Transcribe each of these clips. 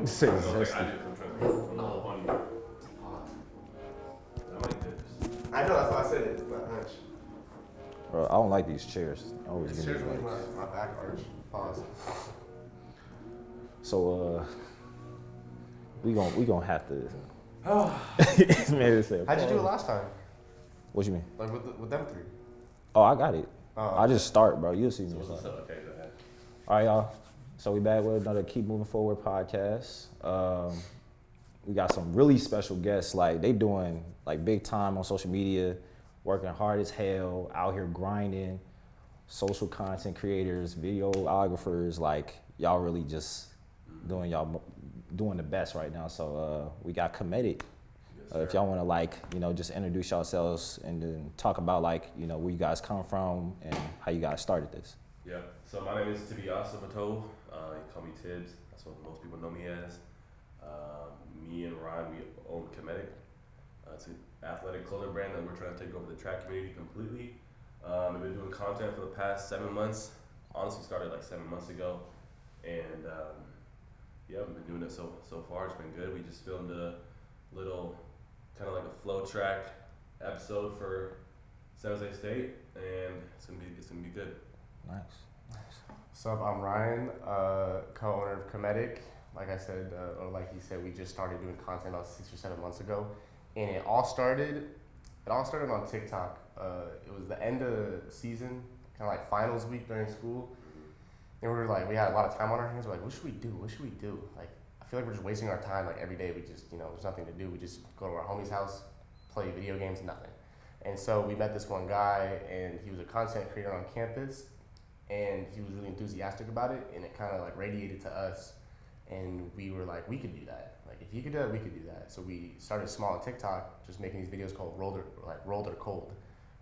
Say I know, like, zesty. I do come from the whole funny. I like this. I know, that's why I said it. My hunch. Bro, I don't like these chairs. I always These give me chairs make like. my back arch. Pause. So we gonna have to. How'd you do it last time? What you mean? Like with them three? Oh, I got it. Oh. I just start, bro. You'll see me. What's start. up? Okay, go ahead. All right, y'all. So we back with another Keep Moving Forward podcast. We got some really special guests. Like they doing like big time on social media, working hard as hell, out here grinding. Social content creators, videographers. Like y'all really just doing the best right now. So we got KEMETIC. If y'all want to like, just introduce yourselves and then talk about like, where you guys come from and how you guys started this. Yeah, so my name is Tibbs. You call me Tibbs. That's what most people know me as. Me and Ryan, we own KEMETIC. It's an athletic clothing brand that we're trying to take over the track community completely. We've been doing content for the past 7 months. Honestly, started like 7 months ago, and yeah, we've been doing it so far. It's been good. We just filmed a little kind of like a flow track episode for San Jose State, and it's gonna be good. Nice. What's up? I'm Ryan, co-owner of KEMETIC. Like I said, or like he said, we just started doing content about 6 or 7 months ago, and it all started on TikTok. It was the end of season, kind of like finals week during school, and we had a lot of time on our hands. We're like, what should we do? Like, I feel like we're just wasting our time. Like every day, we just, there's nothing to do. We just go to our homie's house, play video games, nothing. And so we met this one guy, and he was a content creator on campus, and he was really enthusiastic about it, and it kind of like radiated to us, and we were like, we could do that. Like if he could do it, we could do that. So we started small on TikTok, just making these videos called Rolled or Cold,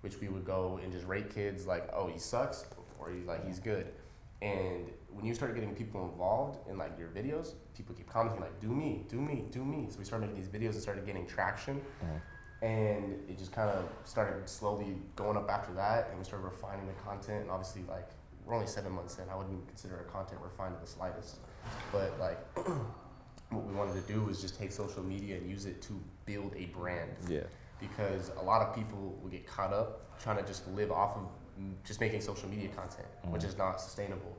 which we would go and just rate kids like, oh, he sucks, or he's good. And when you start getting people involved in like your videos, people keep commenting like, do me. So we started making these videos and started getting traction. And it just kind of started slowly going up after that, and we started refining the content. And obviously, like, we're only 7 months in. I wouldn't consider our content refined to the slightest. But like, what we wanted to do was just take social media and use it to build a brand. Yeah. Because a lot of people will get caught up trying to just live off of just making social media content, which is not sustainable.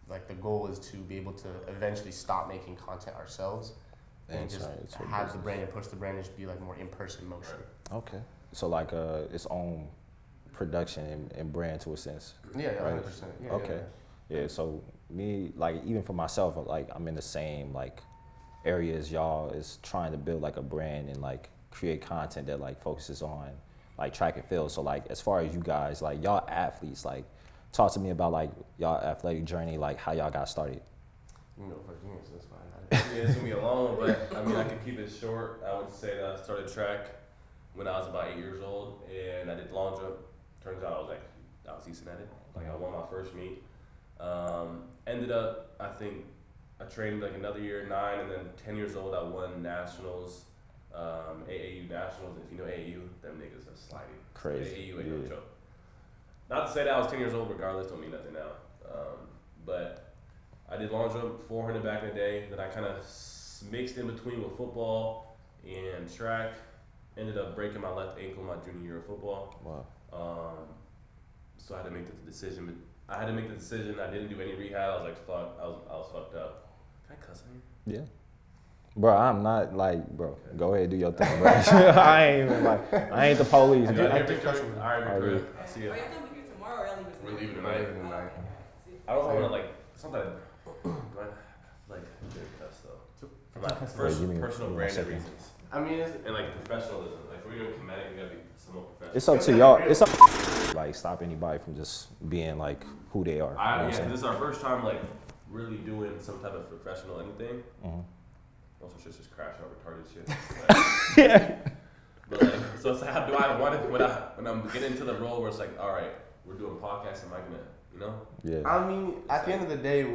Like the goal is to be able to eventually stop making content ourselves and just have the brand and push the brand and just be like more in-person motion. Okay. So like its own production and brand to a sense. Yeah, right? 100%. Yeah, okay. Yeah. So me, like even for myself, like I'm in the same like area as y'all, is trying to build like a brand and like create content that like focuses on like track and field. So like as far as you guys, like y'all athletes, like talk to me about like y'all athletic journey, like how y'all got started. You know, first year, so that's fine. Yeah, it's gonna be a long one, but I mean, I could keep it short. I would say that I started track when I was about 8 years old, and I did long jump. Turns out I was decent at it. Like I won my first meet. Ended up, I think, I trained like another year, 9, and then 10 years old, I won nationals, AAU nationals. If you know AAU, them niggas are sliding. Crazy. AAU ain't no joke. Not to say that I was 10 years old, regardless, don't mean nothing now. But I did long jump, 400 back in the day. Then I kind of mixed in between with football and track. Ended up breaking my left ankle my junior year of football. Wow. So I had to make the decision. I didn't do any rehab. I was like, fuck. I was fucked up. Can I cuss on here? Yeah. Bro, I'm not like, bro. Okay. Go ahead, do your thing, bro. I ain't the police. All right, Victor. I see you. Are you gonna be here tomorrow or y'all leaving tonight? We're leaving tonight. I don't want to like something like good cuss though. For my personal branding reasons. I mean, and like professionalism. Like we're doing KEMETIC, we gotta be somewhat professional. It's up to y'all. It's up like stop anybody from just being like who they are. This is our first time like really doing some type of professional anything. Also, shit's just crash out retarded shit. Yeah. But like, so it's how do I want it when I'm getting into the role where it's like, all right, we're doing podcasts. Am I gonna, Yeah. I mean, at the end of the day,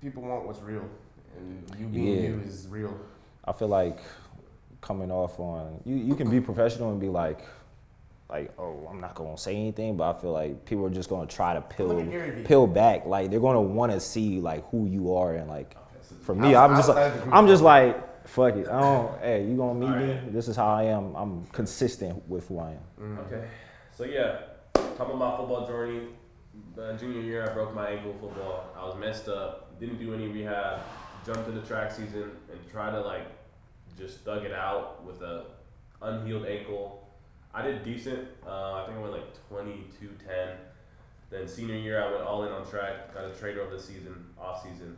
people want what's real, and you being you is real. I feel like coming off on you can be professional and be like, oh, I'm not gonna say anything, but I feel like people are just gonna try to peel back. Like they're gonna want to see like who you are and like For me, I'm just like, fuck it. I don't. Hey, you gonna meet me? This is how I am. I'm consistent with who I am. Okay. So yeah, talking about my football journey. Junior year, I broke my ankle football. I was messed up. Didn't do any rehab. Jumped into track season and tried to like just thug it out with a unhealed ankle. I did decent. I think I went like 22-10. Then senior year, I went all in on track. Got a trade over the season, off season.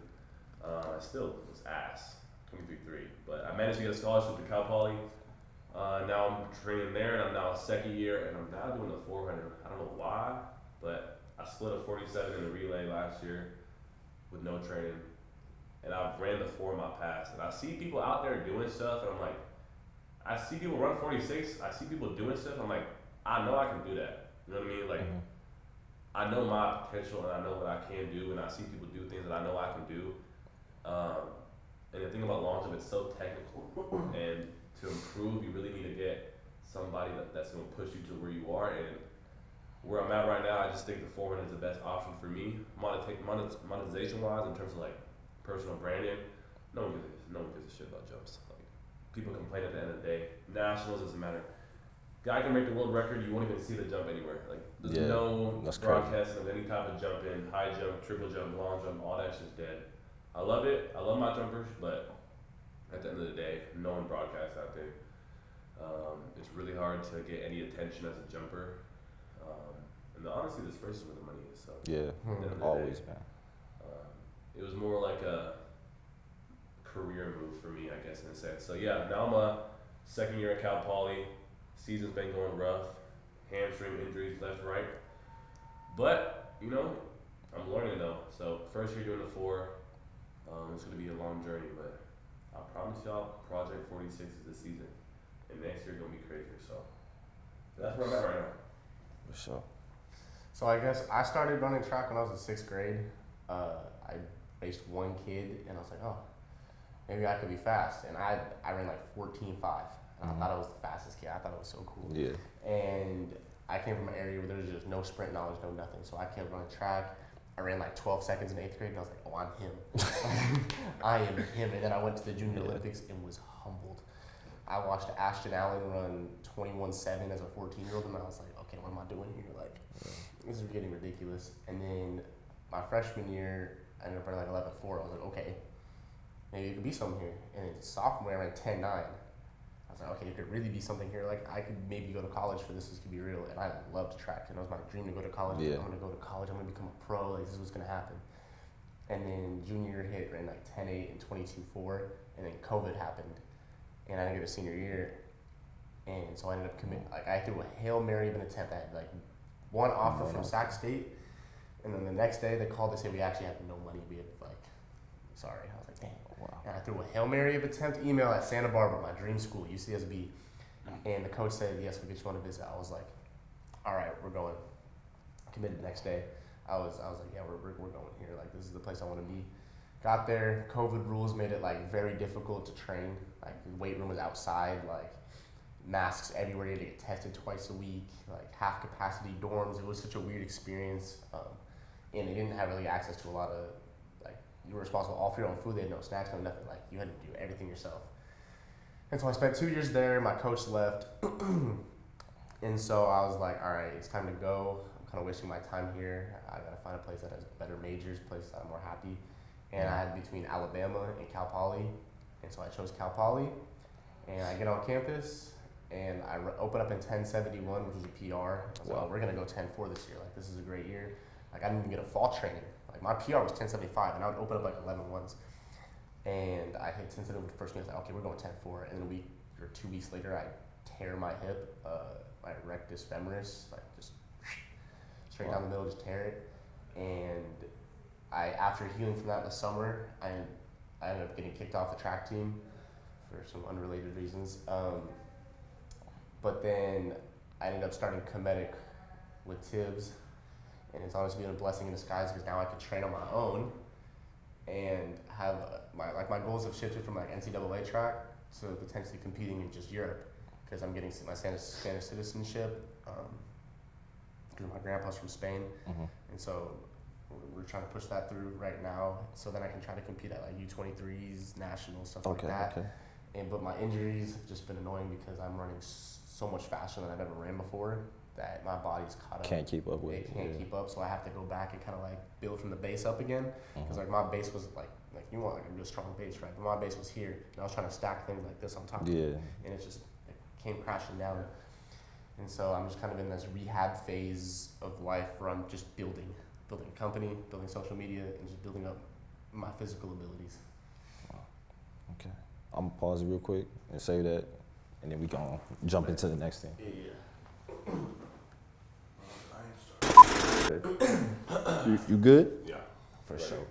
I still was ass, 23-3. But I managed to get a scholarship to Cal Poly. Now I'm training there, and I'm now a second year, and I'm now doing the 400. I don't know why, but I split a 47 in the relay last year with no training. And I've ran the 4 in my past. And I see people out there doing stuff, and I'm like, I see people run 46. I see people doing stuff. I'm like, I know I can do that. You know what I mean? Like, I know my potential, and I know what I can do, and I see people do things that I know I can do. And the thing about long jump, it's so technical. And to improve, you really need to get somebody that's going to push you to where you are. And where I'm at right now, I just think the 400 is the best option for me. Monetization-wise, in terms of like personal branding, no one gives a shit about jumps. Like, people complain at the end of the day. Nationals doesn't matter. Guy can make the world record, you won't even see the jump anywhere. Like, there's no broadcasting of any type of jump in, high jump, triple jump, long jump, all that shit's dead. I love it. I love my jumpers, but at the end of the day, no one broadcasts out there. It's really hard to get any attention as a jumper. And honestly, this race is where the money is. So Always, man. It was more like a career move for me, I guess, in a sense. So yeah, now I'm a second year at Cal Poly. Season's been going rough. Hamstring injuries left, right. But, you know, I'm learning though. So first year doing the 4. It's going to be a long journey, but I promise y'all, Project 46 is the season. And next year going to be crazier. So that's where I'm at right now. For sure. So I guess I started running track when I was in 6th grade. I raced one kid, and I was like, oh, maybe I could be fast. And I ran like 14.5. And I thought I was the fastest kid. I thought it was so cool. Yeah. And I came from an area where there was just no sprint knowledge, no nothing. So I kept running track. I ran like 12 seconds in 8th grade, and I was like, oh, I'm him. I am him. And then I went to the Junior Olympics and was humbled. I watched Ashton Allen run 21.7 as a 14-year-old, and I was like, okay, what am I doing here? Like, this is getting ridiculous. And then my freshman year, I ended up running like 11.4. I was like, okay, maybe it could be something here. And then sophomore, I ran 10.9. I was like, okay, there could really be something here. Like, I could maybe go to college for this. This could be real. And I loved track. And it was my dream to go to college. Yeah. I'm going to go to college. I'm going to become a pro. Like, this is what's going to happen. And then junior year hit, ran like 10.8 and 22.4. And then COVID happened. And I didn't get a senior year. And so I ended up committing. Like, I threw a Hail Mary of an attempt. I had like one offer from Sac State. And then the next day they called to say we actually have no money. We had like, sorry. I was like, dang. Wow. And I threw a Hail Mary of attempt email at Santa Barbara, my dream school, UCSB. And the coach said, yes, we get you on a visit. I was like, all right, we're going. Committed the next day. I was like, yeah, we're going here. Like, this is the place I want to be. Got there. COVID rules made it like very difficult to train. Like, the weight room was outside. Like, masks everywhere. You had to get tested twice a week. Like, half capacity dorms. It was such a weird experience. And they didn't have really access to a lot of, like, you were responsible all for your own food. They had no snacks, no nothing. Like, you had to do everything yourself. And so I spent 2 years there. My coach left. And so I was like, all right, it's time to go. I'm kind of wasting my time here. I got to find a place that has better majors, a place that I'm more happy. And I had between Alabama and Cal Poly. And so I chose Cal Poly. And I get on campus, and I open up in 10.71, which was a PR. I was like, oh, we're going to go 10.4 this year. Like, this is a great year. Like, I didn't even get a fall training. Like, my PR was 10.75, and I would open up like 11.1s. And I hit 10.7 with the first meet. I was like, okay, we're going 10.4. And then a week or 2 weeks later, I tear my hip, my rectus femoris, like just straight down the middle, just tear it. And after healing from that in the summer, I ended up getting kicked off the track team for some unrelated reasons. But then I ended up starting KEMETIC with Tibbs. And it's honestly been a blessing in disguise because now I can train on my own and have my goals have shifted from like NCAA track to potentially competing in just Europe because I'm getting my Spanish citizenship because my grandpa's from Spain. And so we're trying to push that through right now, so then I can try to compete at like U23s, nationals, stuff like that. Okay. But my injuries have just been annoying because I'm running so much faster than I've ever ran before that my body's caught up. Can't keep up with it. It can't keep up, so I have to go back and kind of like build from the base up again. Because like my base was like you want like a real strong base, right? But my base was here, and I was trying to stack things like this on top of it, and it came crashing down. And so I'm just kind of in this rehab phase of life where I'm just building a company, building social media, and just building up my physical abilities. Wow. Okay. I'm gonna pause it real quick and say that, and then we gonna jump into the next thing. You good? Yeah. For sure.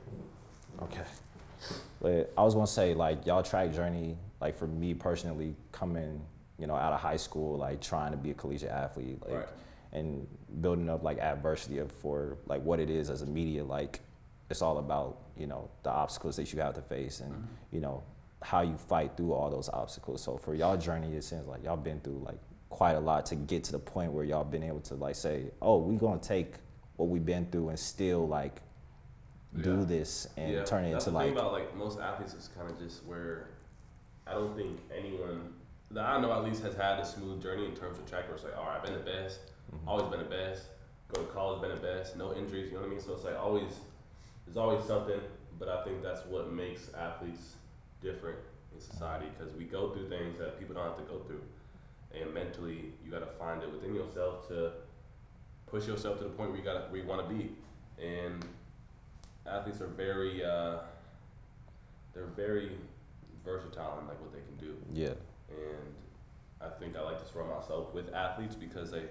Okay. But I was gonna say, like, y'all track journey, like for me personally, coming, out of high school, like trying to be a collegiate athlete, like, Right. and building up like adversity for like what it is as a media, like it's all about, the obstacles that you have to face and, how you fight through all those obstacles. So for y'all journey, it seems like y'all been through like quite a lot to get to the point where y'all been able to like say, oh, we gonna take what we've been through and still like do this and turn it That's into the like. thing about like most athletes is kind of just where I don't think anyone that I know at least has had a smooth journey in terms of track where it's like, all right, I've been the best, always been the best, go to college, been the best, no injuries, you know what I mean? So it's like there's always something, but I think that's what makes athletes different in society because we go through things that people don't have to go through. And mentally, you got to find it within yourself to push yourself to the point where you want to be. And athletes are very versatile in like what they can do. Yeah. And I think I like to surround myself with athletes because they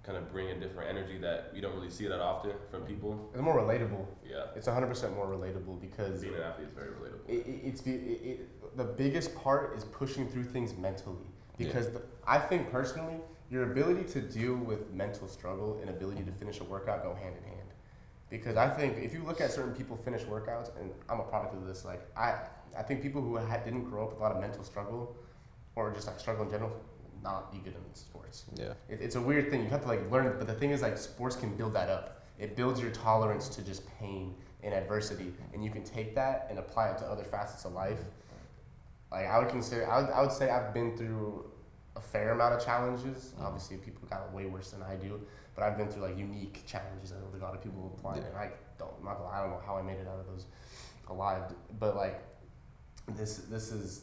kind of bring a different energy that you don't really see that often from people. It's more relatable. Yeah. It's 100% more relatable because Being an athlete is very relatable. the biggest part is pushing through things mentally. Because I think personally, your ability to deal with mental struggle and ability to finish a workout go hand in hand. Because I think if you look at certain people finish workouts, and I'm a product of this, like I think people who didn't grow up with a lot of mental struggle or just like struggle in general, not be good in sports. Yeah. It's a weird thing. You have to like learn, but the thing is like sports can build that up. It builds your tolerance to just pain and adversity, and you can take that and apply it to other facets of life. Like I would say I've been through a fair amount of challenges. Obviously, people got it way worse than I do, but I've been through like unique challenges that a lot of people apply, and I don't know how I made it out of those alive. But like this is.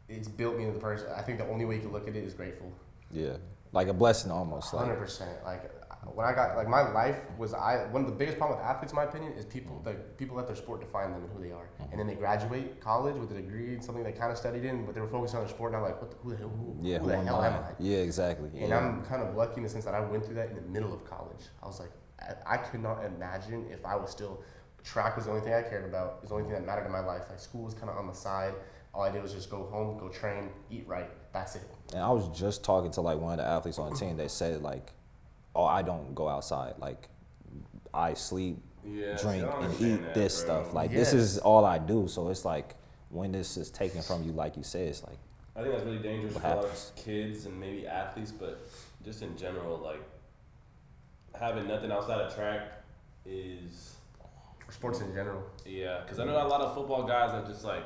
It's built me into the person. I think the only way you can look at it is grateful. Yeah, like a blessing almost. 100%. Like when I got like my life was one of the biggest problem with athletes, in my opinion, is people let their sport define them and who they are, and then they graduate college with a degree in something they kind of studied in, but they were focused on their sport. And I'm like, who the hell am I? Yeah, exactly. And I'm kind of lucky in the sense that I went through that in the middle of college. I was like, I could not imagine if I was still track was the only thing I cared about. It was the only thing that mattered in my life. Like school was kind of on the side. All I did was just go home, go train, eat right. That's it. And I was just talking to like one of the athletes on the team that said like, oh, I don't go outside. Like I sleep, drink, and eat this stuff. Like this is all I do. So it's like when this is taken from you, like you said, it's like. I think that's really dangerous for a lot of kids and maybe athletes, but just in general, like having nothing outside of track is. Sports in general. Yeah, because I know a lot of football guys that just like.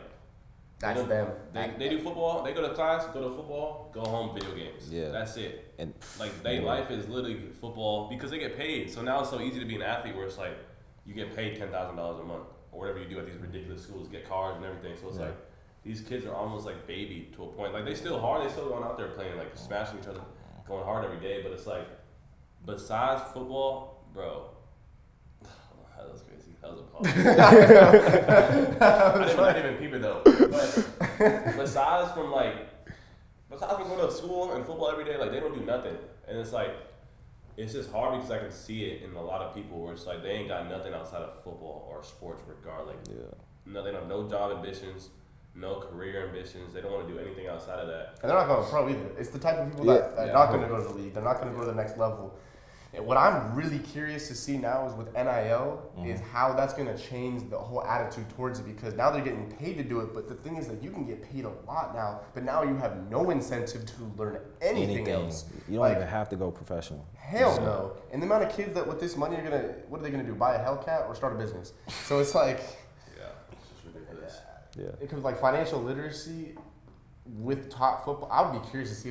That's them. They do football. They go to class, go to football, go home, video games. Yeah. That's it. And like their life is literally football because they get paid. So now it's so easy to be an athlete where it's like you get paid $10,000 a month or whatever you do at these ridiculous schools, get cars and everything. So it's like these kids are almost like baby to a point. Like they still hard. They still going out there playing like smashing each other, going hard every day. But it's like besides football, bro. That was crazy. That was a pause. I didn't even peep it though. But besides from going to school and football every day, like they don't do nothing. And it's like, it's just hard because I can see it in a lot of people where it's like they ain't got nothing outside of football or sports regardless. Yeah. No, they don't have no job ambitions, no career ambitions. They don't want to do anything outside of that. And they're not going to pro either. It's the type of people that are not going to go to the league. They're not going to go to the next level. What I'm really curious to see now is with NIL is how that's going to change the whole attitude towards it, because now they're getting paid to do it, but the thing is that you can get paid a lot now, but now you have no incentive to learn anything else. You don't even have to go professional. Hell no. And the amount of kids that with this money what are they going to do? Buy a Hellcat or start a business? So it's like, yeah, it's just ridiculous. Yeah. It comes like financial literacy with top football. I would be curious to see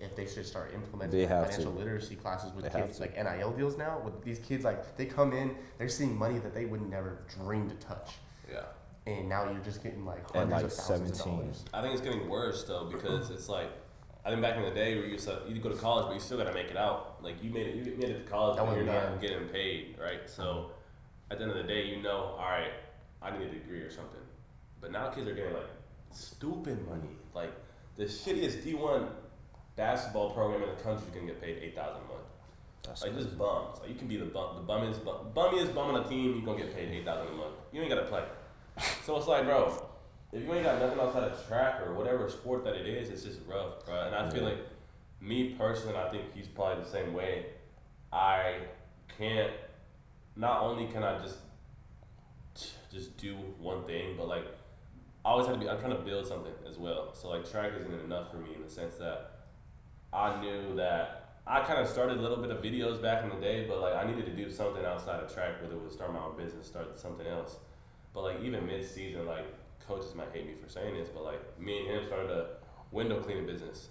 if they should start implementing financial literacy classes with kids, like NIL deals now. With these kids, like they come in, they're seeing money that they would never dream to touch. Yeah. And now you're just getting like at hundreds like of thousands 17. of dollars. I think it's getting worse though, because it's like, I think back in the day where you go to college, but you still gotta make it out. Like you made it to college, but you're not getting paid, right? So at the end of the day, you know, all right, I need a degree or something. But now kids are getting like stupid money. Like the shittiest D1 basketball program in the country can get paid $8,000 a month. That's like crazy. just bums. Like you can be the bummiest bum on a team. You gonna get paid $8,000 a month. You ain't gotta play. So it's like, bro, if you ain't got nothing outside of track or whatever sport that it is, it's just rough, bro. And I feel like me personally, I think he's probably the same way. I can't. Not only can I just do one thing, but like I always have to be. I'm trying to build something as well. So like track isn't enough for me in the sense that I knew that I kind of started a little bit of videos back in the day, but like I needed to do something outside of track, whether it was start my own business, start something else. But like even mid-season, like coaches might hate me for saying this, but like me and him started a window cleaning business.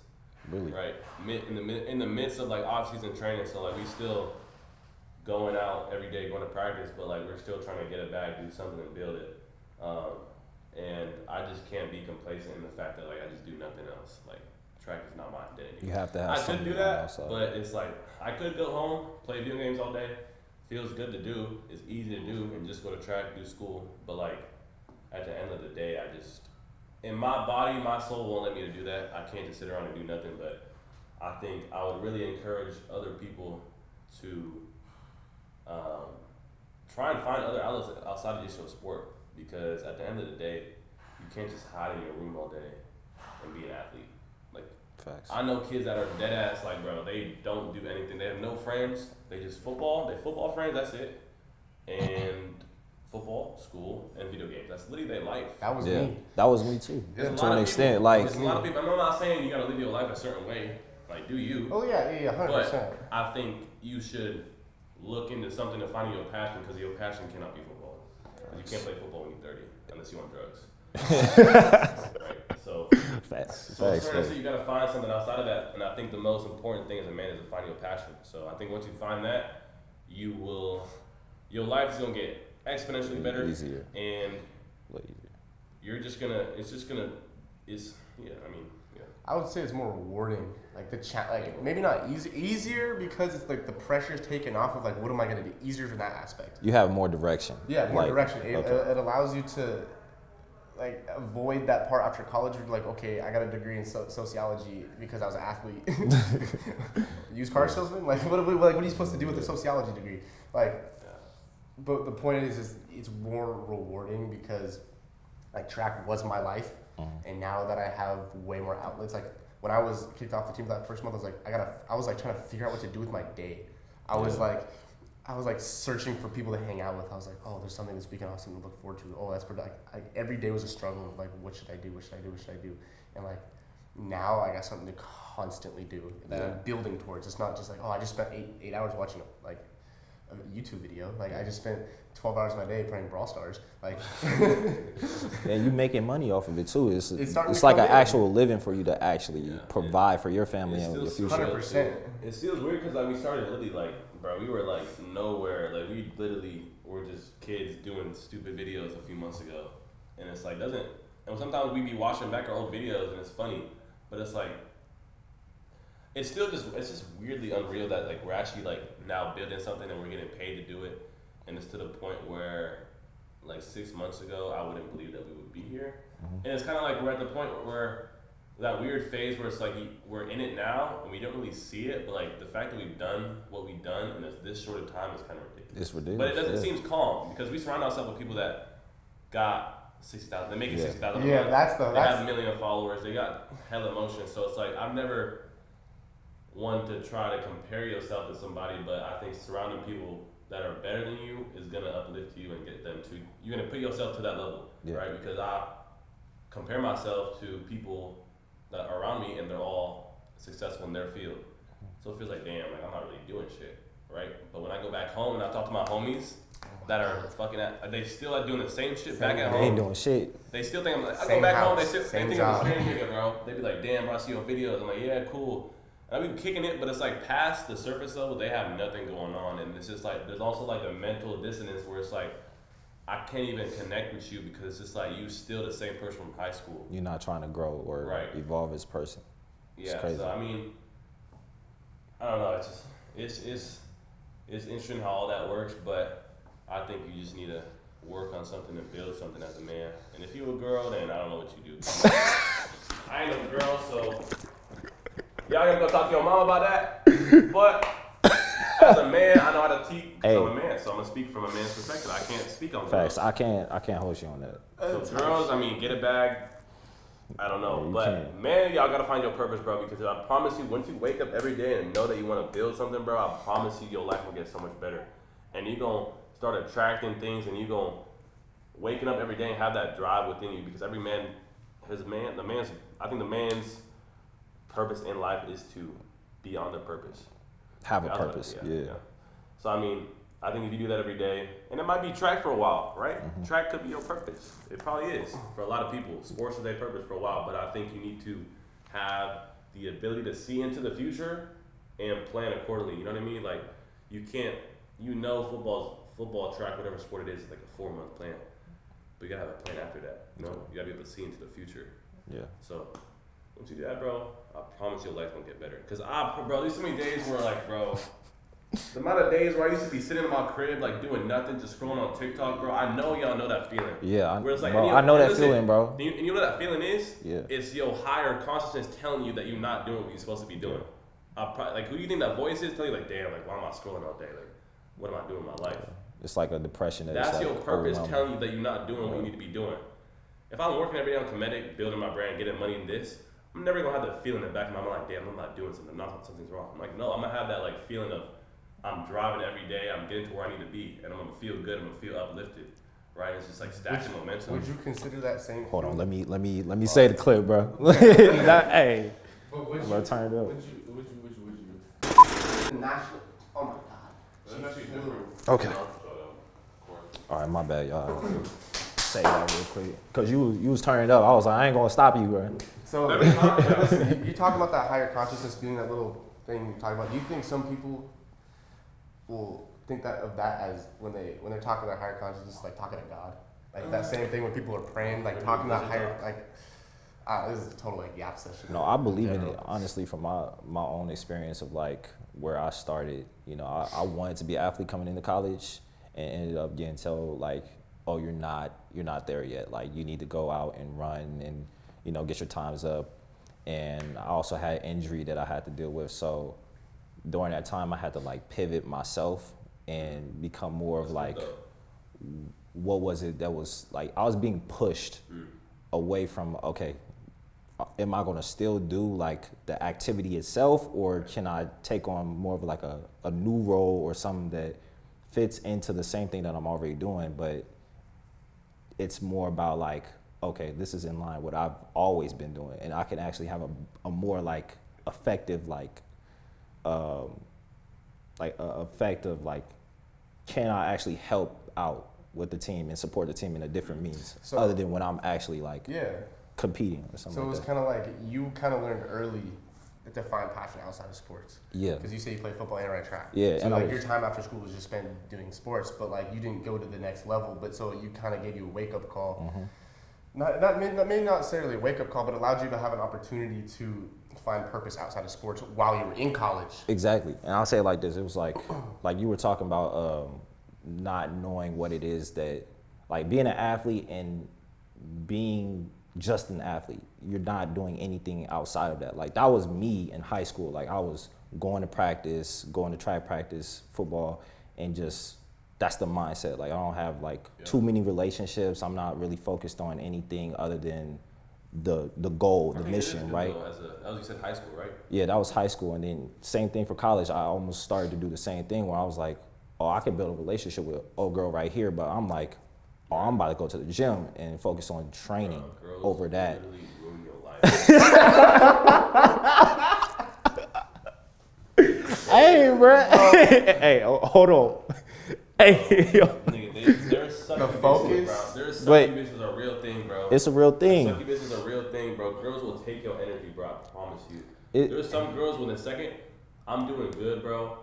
Really? Right. In the midst of like off-season training, so like we still going out every day, going to practice, but like we're still trying to get it back, do something and build it. And I just can't be complacent in the fact that like I just do nothing else. Like track is not my identity. You have to have I something could do that, outside. but it's like I could go home, play video games all day. Feels good to do. It's easy to do, and just go to track, do school. But like at the end of the day, I just in my body, my soul won't let me to do that. I can't just sit around and do nothing. But I think I would really encourage other people to try and find other outlets outside of just your sport, because at the end of the day, you can't just hide in your room all day and be an athlete. Like Facts. I know kids that are dead ass, like bro, they don't do anything. They have no friends. They just football. They football friends. That's it. And football, school, and video games. That's literally their life. That was me. That was me too. There's a To lot an of extent, people, like there's a lot of people. I'm not saying you gotta live your life a certain way. Like do you? Oh yeah, 100%. But I think you should look into something to find your passion, because your passion cannot be football. Because you can't play football when you're 30 unless you're on drugs. Right? So facts. So you gotta find something outside of that, and I think the most important thing as a man is to find your passion. So I think once you find that, your life is gonna get exponentially better, Easier. and Easier. you're just gonna. I would say it's more rewarding. Like like maybe not easier because it's like the pressure's taken off of like what am I gonna do? Easier from that aspect. You have more direction. Yeah, more Like, direction. It allows you to like avoid that part after college where you're like, okay, I got a degree in sociology because I was an athlete. Used car salesman? Like what are you supposed to do with a sociology degree? Like, but the point is it's more rewarding because like track was my life, and now that I have way more outlets, like when I was kicked off the team that first month, I was trying to figure out what to do with my day. I was like searching for people to hang out with. I was like, oh, there's something this weekend, I have something to look forward to. Oh, that's pretty. Like every day was a struggle of like, what should I do? What should I do? What should I do? And like now I got something to constantly do that I'm building towards. It's not just like, oh, I just spent eight hours watching like a YouTube video. Like I just spent 12 hours of my day playing Brawl Stars. Like, and you making money off of it too. It's starting like to an come in. actual living for you to actually provide for your family and your future. 100%. It feels weird because like we started literally like, bro, we were like nowhere. Like we literally were just kids doing stupid videos a few months ago, and it's like and sometimes we be watching back our old videos and it's funny, but it's like it's just weirdly unreal that like we're actually like now building something and we're getting paid to do it, and it's to the point where like 6 months ago I wouldn't believe that we would be here, and it's kind of like we're at the point where that weird phase where it's like we're in it now and we don't really see it, but like the fact that we've done what we've done in this short of time is kind of ridiculous. It's ridiculous. But it doesn't. It seems calm because we surround ourselves with people that got 60,000. They make it 60,000. Yeah, they have 1 million followers. They got hella emotion. So it's like one to try to compare yourself to somebody, but I think surrounding people that are better than you is gonna uplift you and get them to. You're gonna put yourself to that level, right? Because I compare myself to people that are around me, and they're all successful in their field. So it feels like, damn, like I'm not really doing shit, right? But when I go back home and I talk to my homies that are fucking they still are doing the same shit back at home. They ain't doing shit. They still think I'm like, I Same go back house, home, they still same think I'm job. the same nigga, bro. They be like, damn, bro, I see your videos. I'm like, yeah, cool. And I be kicking it, but it's like past the surface level, they have nothing going on. And it's just like, there's also like a mental dissonance where it's like, I can't even connect with you because it's just like, you still the same person from high school. You're not trying to grow or evolve as a person. It's Yeah, crazy. so I mean, I don't know, it's just, it's interesting how all that works, but I think you just need to work on something and build something as a man. And if you're a girl, then I don't know what you do. I ain't no girl, so y'all gotta go talk to your mom about that. But as a man, I know how to teach. I'm a man, so I'm gonna speak from a man's perspective. I can't speak on Facts. girls. I can't hold you on that. So girls, I mean, get a bag. I don't know, Yeah, but can't. man, y'all gotta find your purpose, bro. Because I promise you, once you wake up every day and know that you want to build something, bro, I promise you, your life will get so much better. And you gonna start attracting things, and you gonna waking up every day and have that drive within you. Because every man, I think the man's purpose in life is to be on the purpose. Have a purpose. Yeah. So I mean, I think if you do that every day, and it might be track for a while, right? Mm-hmm. Track could be your purpose. It probably is for a lot of people. Sports is their purpose for a while, but I think you need to have the ability to see into the future and plan accordingly. You know what I mean? Like you can't, football, track, whatever sport it is like a 4-month plan, but you gotta have a plan after that. You know, you gotta be able to see into the future. Yeah. So once you do that, bro, I promise your life gonna get better. Cause there's so many days where like, bro. The amount of days where I used to be sitting in my crib, like doing nothing, just scrolling on TikTok, bro. I know y'all know that feeling. Yeah, Where it's like, bro, I know that feeling, bro. And you know what that feeling is? Yeah. It's your higher consciousness telling you that you're not doing what you're supposed to be doing. Like, who do you think that voice is? Tell you, like, damn, like, why am I scrolling all day? Like, what am I doing in my life? It's like a depression. That's like your purpose overwhelming. telling you that you're not doing what you need to be doing. If I'm working every day on KEMETIC, building my brand, getting money in this, I'm never gonna have that feeling in the back of my mind, like, damn, I'm not doing something, something's wrong. I'm like, no, I'm gonna have that like feeling of I'm driving every day, I'm getting to where I need to be, and I'm gonna feel good, I'm gonna feel uplifted, right? It's just like stacking momentum. Would you consider that same? Hold on, let me say the clip, bro. Hey, But would bro, turn it up. Would you? The national. Oh my God. That's actually different. Okay. All right, my bad, y'all. Say that real quick, cause you was turning up. I was like, I ain't gonna stop you, bro. So listen, you talk about that higher consciousness being that little thing you talk about. Do you think some people will think that of that as when they're talking about higher consciousness, like talking to God, like that same thing when people are praying, like talking about higher, like this is a total like yap session. No, I believe in it honestly from my own experience of like where I started. You know, I wanted to be an athlete coming into college, and ended up getting told like, oh, you're not there yet. Like you need to go out and run and get your times up. And I also had injury that I had to deal with, so during that time I had to like pivot myself and become more of like, what was it that was like, I was being pushed away from, okay, am I gonna still do like the activity itself, or can I take on more of like a new role or something that fits into the same thing that I'm already doing, but it's more about like, okay, this is in line with what I've always been doing, and I can actually have a more like effective can I actually help out with the team and support the team in a different means, other than when I'm actually like competing or something. So it was like kind of like you kind of learned early to find passion outside of sports. Yeah. Because you say you play football and ran track. Yeah. So and like your time after school was just spent doing sports, but like you didn't go to the next level. But so you kind of gave you a wake up call. Mm-hmm. Maybe not necessarily a wake up call, but allowed you to have an opportunity to find purpose outside of sports while you were in college. Exactly. And I'll say it like this. It was like you were talking about not knowing what it is that, like being an athlete and being just an athlete. You're not doing anything outside of that. Like that was me in high school. Like I was going to practice, going to track practice, football, and just that's the mindset. Like I don't have like too many relationships. I'm not really focused on anything other than the goal, the I think it is mission, good, right? though, that was, you said, high school, right? Yeah, that was high school, and then same thing for college. I almost started to do the same thing where I was like, oh, I could build a relationship with old girl right here, but I'm like, oh, I'm about to go to the gym and focus on training Girls over that. literally ruin your life. Hey, bro. Hey, hold on. Hey, yo. Nigga, there's sucky The bitches, focus. bro. There's Wait. sucky bitches are a real thing, bro. It's a real thing. Sucky bitches are a real thing, bro. Girls will take your energy, bro. I promise you. It- There's some girls when the second I'm doing good, bro.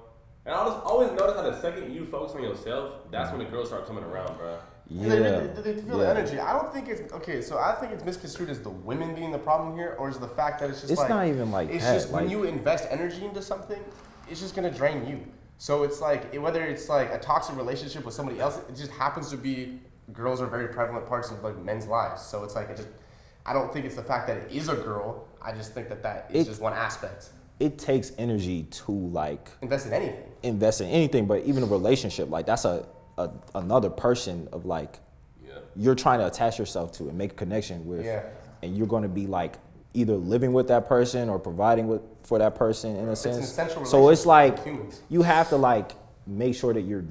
And I always notice how the second you focus on yourself, that's when the girls start coming around, bro. Yeah. They feel the energy. I don't think it's okay. So I think it's misconstrued as the women being the problem here, or is the fact that it's just It's like not even like it's that. just when like, you invest energy into something, it's just gonna drain you. So it's like whether it's like a toxic relationship with somebody else, it just happens to be girls are very prevalent parts of like men's lives. So it's like I don't think it's the fact that it is a girl. I just think that is just one aspect. it takes energy to like Invest in anything. invest in anything, but even a relationship, like that's another person of like you're trying to attach yourself to and make a connection with, and you're going to be like either living with that person or providing for that person in a sense. It's an essential So it's like with humans. you have to like make sure that you're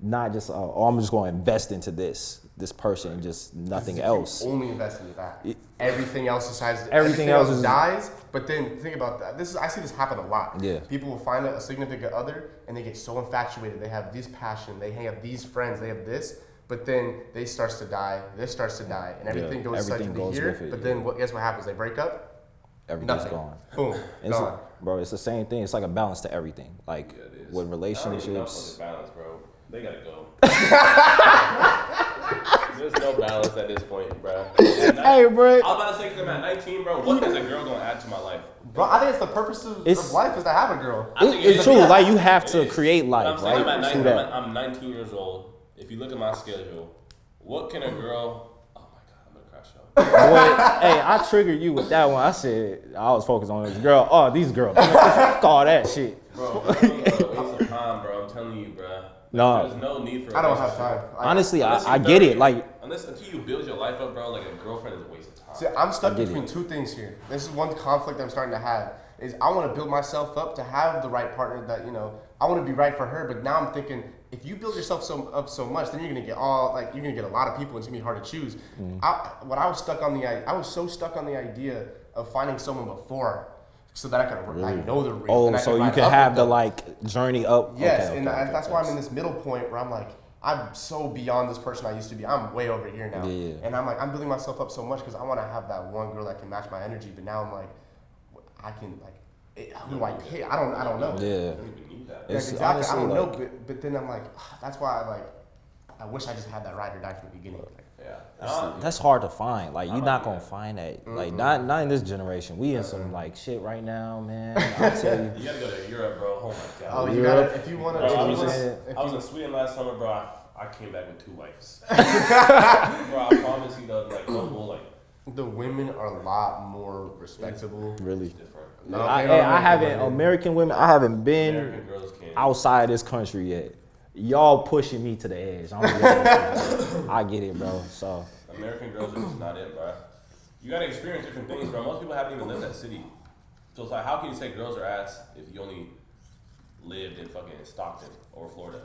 not just oh I'm just going to invest into this person and just nothing else. Only invest in that. Everything else besides Everything else is dies. But then think about that. I see this happen a lot. Yeah. People will find a significant other and they get so infatuated. They have this passion. They have these friends. They have this. But then they starts to die. This starts to die, and everything goes everything goes here. with it, But then guess what happens? They break up. Everything's Nothing. gone. Boom. It's Gone. bro, it's the same thing. It's like a balance to everything. Like with I don't even know relationships. if there's balance, bro. They gotta go. There's no balance at this point, bro. Hey, bro. I was about to say, because I'm at 19, bro, what is a girl gonna add to my life? Bro, I think it's the purpose of life is to have a girl. I think It's true. yeah. Like you have It to is. create But I'm life, saying right? I'm, Through at that. I'm 19 years old. If you look at my schedule, what can a girl? Oh my god, I'm gonna crash out. Boy, hey, I triggered you with that one. I said I was focused on this girl. Oh, these girls. Fuck all that shit. Bro, waste of time, bro. I'm telling you, bro. No. There's no need for. I don't have time. Honestly, Unless I you're get 30, it. Like until you build your life up, bro, like a girlfriend is a waste of time. See, I'm stuck I get between it. two things here. This is one conflict I'm starting to have. Is I want to build myself up to have the right partner that I want to be right for her. But now I'm thinking if you build yourself up so much, then you're gonna get you're gonna get a lot of people. And it's gonna be hard to choose. I was so stuck on the idea of finding someone before, so that I know the real. oh, and I so you ride can up have with the them. like journey up. Yes, Okay, and okay, that's why I'm in thanks. this middle point where I'm like, I'm so beyond this person I used to be. I'm way over here now. Yeah. And I'm like, I'm building myself up so much because I want to have that one girl that can match my energy. But now I'm like, I can who do I pick? I don't know. Yeah. You don't even need that. Yeah, It's exactly. I honestly, don't know. like- But then I'm like, that's why I wish I just had that ride or die from the beginning. Yeah. That's hard to find. Like you're not gonna find that. Like not in this generation. We in some like shit right now, man. I tell you. You gotta go to Europe, bro. Oh my god. Oh, you Europe. gotta if you want Bro, I to. was in Sweden last summer, bro. I came back with 2 wives. Bro, I promise you, though, like no bull, like The women are a lot more respectable. Really. different. No, I haven't American women. I haven't been American girls can't. outside this country yet. Y'all pushing me to the edge. I get it, bro. So American girls are just not it, bro. You gotta experience different things, bro. Most people haven't even lived that city. So it's like, how can you say girls are ass if you only lived in fucking Stockton or Florida?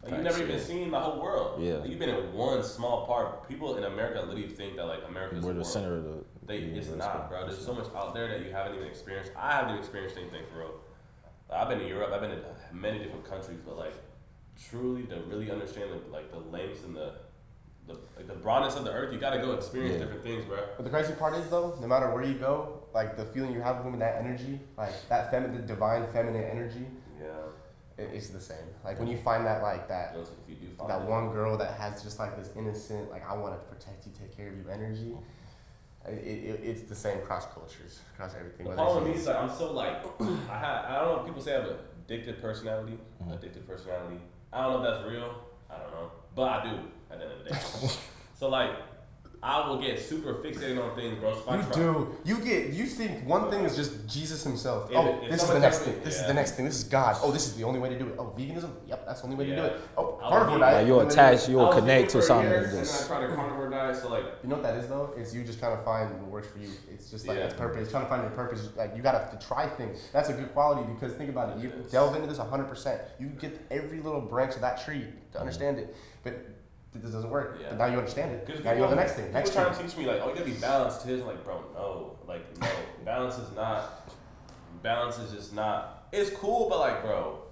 Like, you've never even seen the whole world. Yeah. Like, you've been in one small part. People in America literally think that like America is we're the world. center of the. It's not, bro. There's so much out there that you haven't even experienced. I haven't experienced anything for real. I've been to Europe. I've been to many different countries, but like truly to really understand the lengths and the broadness of the earth, you gotta go experience different things, bro. But the crazy part is though, no matter where you go, like the feeling you have with women, that energy, like that feminine, divine feminine energy, Yeah. it's the same. Like when you find that If you do find that it. one girl that has just like this innocent, like I want to protect you, take care of you energy. It's the same across cultures, across everything. The whether problem with it's- me is like I'm so like I don't know if people say I have an addictive personality. Addictive personality. I don't know if that's real. I don't know. But I do at the end of the day. So like I will get super fixated on things, bro. So you think one thing is just Jesus himself. If This is the next thing. This is the next thing. This is God. Oh, this is the only way to do it. Oh, veganism. Yep, that's the only way to do it. Oh, carnivore diet. Like you'll attach, you'll connect to something. And then I tried a carnivore diet, so like. You know what that is though? It's you just trying to find what works for you. It's just like it's purpose. Trying to find your purpose. Like you gotta try things. That's a good quality because think about it. You delve into this 100%. You get every little branch of that tree to understand it, but this doesn't work. Yeah. But now you understand it. Now you know the next thing. People trying to teach me like, oh, you gotta be balanced. I'm like, bro, no. Like, no. Balance is just not. It's cool, but like, bro,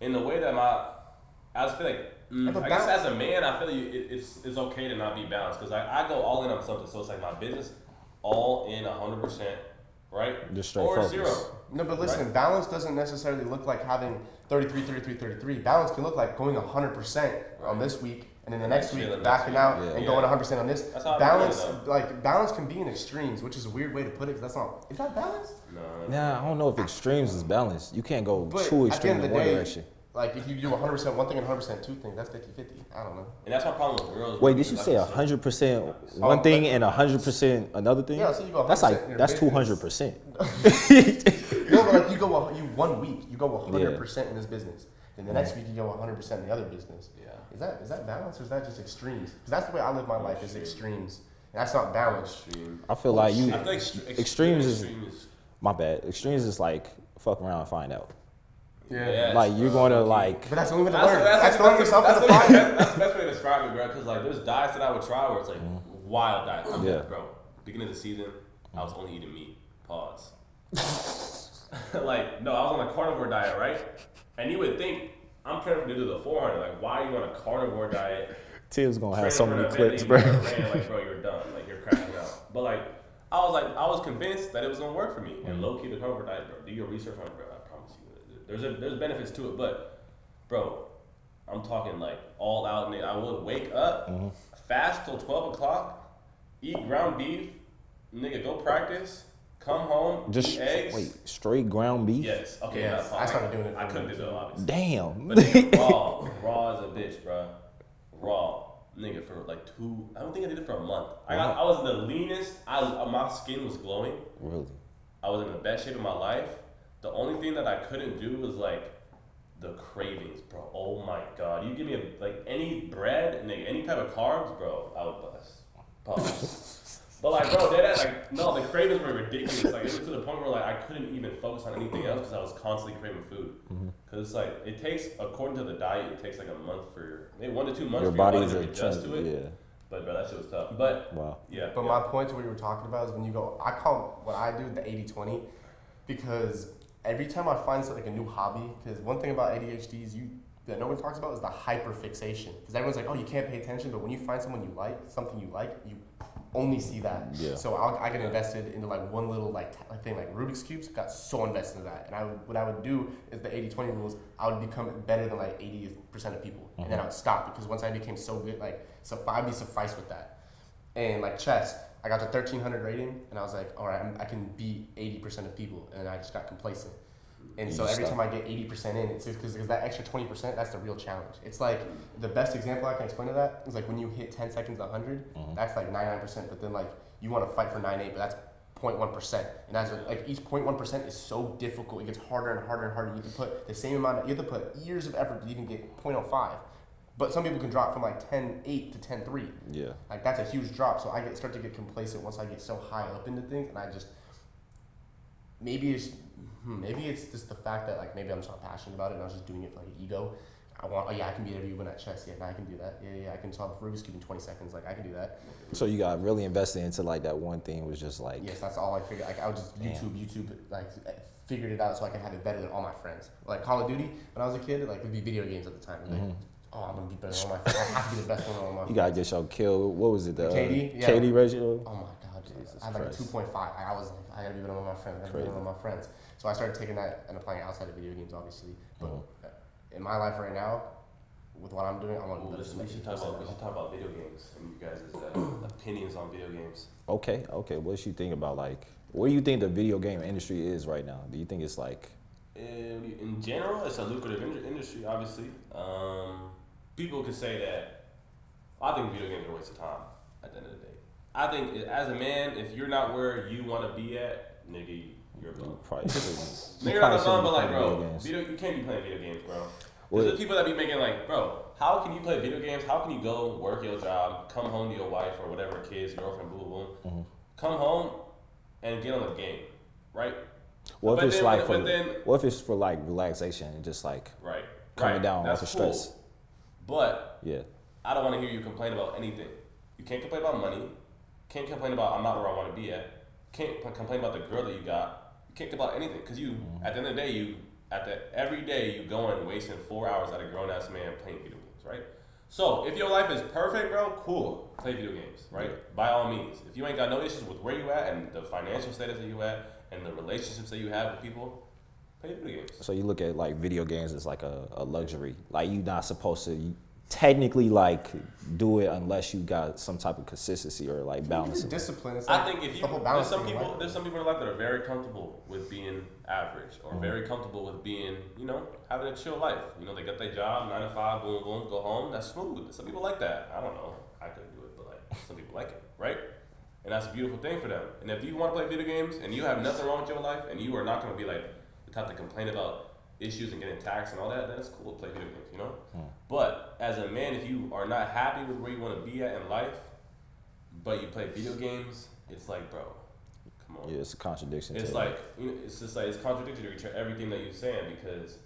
in the way that I just feel like, I guess as a man, I feel like it's okay to not be balanced because I go all in on something. So it's like my business, all in 100%, right? Just straight or focus. 0. No, but listen, balance doesn't necessarily look like having 33, 33, 33. Balance can look like going 100% on this week, and then the next week backing out and going 100% on this. Balance can be in extremes, which is a weird way to put it. Because that's not. Is that balance? No. Nah, I don't know if extremes is balanced. You can't go too extreme in one direction. Like if you do 100% one thing and 100% two things, that's 50-50. I don't know. And that's my problem with girls. Wait, did you say 100% one thing and 100% another thing? Yeah, so you go 100%. That's 200%. No, but like you 1 week, you go 100% in this business. Then the next week you go 100% in the other business. Yeah. Is that balance or is that just extremes? Because that's the way I live my life is extremes. And that's not balance. I feel like extremes is my bad. Extremes is like fuck around and find out. Yeah. Like you're going to like. But that's the only way to learn. That's throwing yourself in the fire. That's the best way to describe it, bro. Because like there's diets that I would try where it's like wild diets. I'm like, bro, beginning of the season, I was only eating meat. Pause. Like no, I was on a carnivore diet, right? And you would think I'm training to do the 400. Like why are you on a carnivore diet? Tibbs gonna have so many clips, bro. Like bro, you're done. Like you're crashing out. But like I was convinced that it was gonna work for me. And low key the carnivore diet, bro. Do your research on it, bro. I promise you. There's benefits to it, but bro, I'm talking like all out. I would wake up, fast till 12 o'clock, eat ground beef, nigga, go practice, come home, just eat eggs. Wait, straight ground beef? Yes. Okay. Yeah, I started doing it. I couldn't do that, obviously. Damn. But nigga, raw as a bitch, bro. Raw, nigga, for like I don't think I did it for a month. I was the leanest. My skin was glowing. Really? I was in the best shape of my life. The only thing that I couldn't do was like the cravings, bro. Oh my god, you give me any bread, nigga, any type of carbs, bro, I would bust. Pause. But like, bro, the cravings were ridiculous. Like it was to the point where like I couldn't even focus on anything else because I was constantly craving food. Because it's like it takes, according to the diet, it takes like a month maybe 1 to 2 months your for body to adjust to it. Yeah. But bro, that shit was tough. But wow. Yeah. But my point to what you were talking about is when you go, I call what I do the 80-20 because every time I find like a new hobby, because one thing about ADHD is that no one talks about is the hyperfixation. Because everyone's like, oh, you can't pay attention, but when you find something you like, you only see that. Yeah. So I get invested into like one little thing like Rubik's Cubes, got so invested in that. And what I would do is the 80-20 rules, I would become better than like 80% of people. And then I would stop because once I became so good, like, so 5 be suffice with that. And like chess, I got the 1300 rating, and I was like, all right, I can beat 80% of people, and I just got complacent. And so every time I get 80% in, it's because that extra 20%, that's the real challenge. It's like the best example I can explain of that is like when you hit 10 seconds 100, that's like 99%, but then like you want to fight for 98, but that's 0.1%. And that's like each 0.1% is so difficult. It gets harder and harder and harder. You can put the same amount, you have to put years of effort to even get 0.05. But some people can drop from like 10.8 to 10.3. Yeah. Like that's a huge drop. So I start to get complacent once I get so high up into things, and I just maybe it's just the fact that like maybe I'm just not passionate about it, and I was just doing it for like an ego. I can beat everyone at chess. Yeah, now I can do that. Yeah, I can solve a Rubik's Cube in 20 seconds. Like I can do that. So you got really invested into like that one thing was just like. Yes, that's all I figured. Like I would just YouTube, like figured it out so I could have it better than all my friends. Like Call of Duty when I was a kid, like it'd be video games at the time. Like, oh, I'm gonna be better than all my friends. I have to be the best one on all my friends. You gotta get your kill. What was it? The KD? Yeah. KD ratio? Oh my god, Jesus I had like a 2.5. I was like, I gotta be better than all my friends. I gotta be better than all my friends. So I started taking that and applying it outside of video games, obviously. But in my life right now, with what I'm doing, I want to. We should talk about video games and you guys' opinions on video games. Okay. What you think about like? Where do you think the video game industry is right now? Do you think it's like? In general, it's a lucrative industry, obviously. People could say that. I think video games are a waste of time at the end of the day. I think as a man, if you're not where you want to be at, nigga, you're a bum. Probably shouldn't. Nigga, not a bum, but like, video bro, games. you can't be playing video games, bro. Well, There's people that be making like, bro, how can you play video games? How can you go work your job, come home to your wife or whatever, kids, girlfriend, boom, boom, mm-hmm. come home and get on the game, right? What But if it's then- like but then- what if it's for like relaxation and just like Right. coming down That's off of cool. stress? But Yeah. I don't want to hear you complain about anything. You can't complain about money. Can't complain about I'm not where I want to be at. Can't complain about the girl that you got. You can't complain about anything because you, at the end of the day, every day you go and wasting 4 hours at a grown ass man playing video games, right? So if your life is perfect, bro, cool. Play video games, right? By all means. If you ain't got no issues with where you at and the financial status that you at and the relationships that you have with people, play video games. So you look at like video games as like a luxury. Like you're not supposed to technically like do it unless you got some type of consistency or like balance. Discipline. It's I like think if you the whole there's balance some thing in people life. there's some people in life that are very comfortable with being average or very comfortable with being, having a chill life. They got their job, 9 to 5, boom, boom, go home. That's smooth. Some people like that. I don't know. I couldn't do it, but like some people like it, right? And that's a beautiful thing for them. And if you want to play video games and you have nothing wrong with your life and you are not going to be like the type to complain about issues and getting taxed and all that, then it's cool to play video games, But as a man, if you are not happy with where you want to be at in life, but you play video games, it's like, bro, come on. Yeah, it's a contradiction. It's like, it's just like, it's contradictory to everything that you're saying because